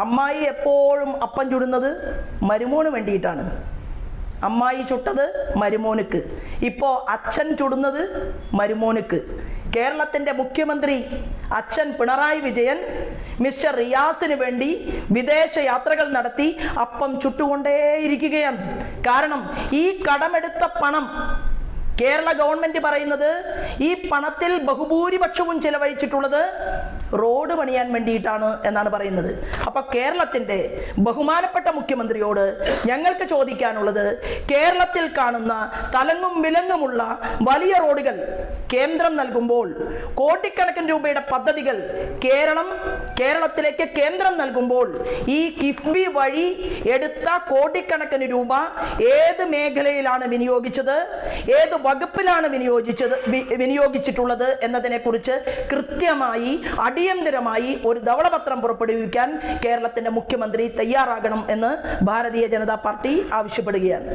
അമ്മായി എപ്പോഴും അപ്പം ചുടുന്നത് മരുമോന് വേണ്ടിയിട്ടാണ്. അമ്മായി ചുട്ടത് മരുമോനുക്ക്, ഇപ്പോൾ അച്ഛൻ ചുടുന്നത് മരുമോനുക്ക്. കേരളത്തിൻ്റെ മുഖ്യമന്ത്രി അച്ഛൻ പിണറായി വിജയൻ മിസ്റ്റർ റിയാസിന് വേണ്ടി വിദേശ യാത്രകൾ നടത്തി അപ്പം ചുട്ടുകൊണ്ടേയിരിക്കുകയാണ്. കാരണം ഈ കടമെടുത്ത പണം കേരള ഗവൺമെന്റ് പറയുന്നത് ഈ പണത്തിൽ ബഹുഭൂരിപക്ഷവും ചെലവഴിച്ചിട്ടുള്ളത് റോഡ് പണിയാൻ വേണ്ടിയിട്ടാണ് എന്നാണ് പറയുന്നത്. അപ്പൊ കേരളത്തിന്റെ ബഹുമാനപ്പെട്ട മുഖ്യമന്ത്രിയോട് ഞങ്ങൾക്ക് ചോദിക്കാനുള്ളത്, കേരളത്തിൽ കാണുന്ന തലങ്ങും വിലങ്ങുമുള്ള വലിയ റോഡുകൾ കേന്ദ്രം നൽകുമ്പോൾ, കോടിക്കണക്കിന് രൂപയുടെ പദ്ധതികൾ കേരളത്തിലേക്ക് കേന്ദ്രം നൽകുമ്പോൾ, ഈ കിഫ്ബി വഴി എടുത്ത കോടിക്കണക്കിന് രൂപ ഏത് മേഖലയിലാണ് വിനിയോഗിച്ചത്, ഏത് വകുപ്പിലാണ് വിനിയോഗിച്ചിട്ടുള്ളത് എന്നതിനെ കുറിച്ച് കൃത്യമായി അടിയന്തരമായി ഒരു ധവളപത്രം പുറപ്പെടുവിക്കാൻ കേരളത്തിന്റെ മുഖ്യമന്ത്രി തയ്യാറാകണം എന്ന് ഭാരതീയ ജനതാ പാർട്ടി ആവശ്യപ്പെടുകയാണ്.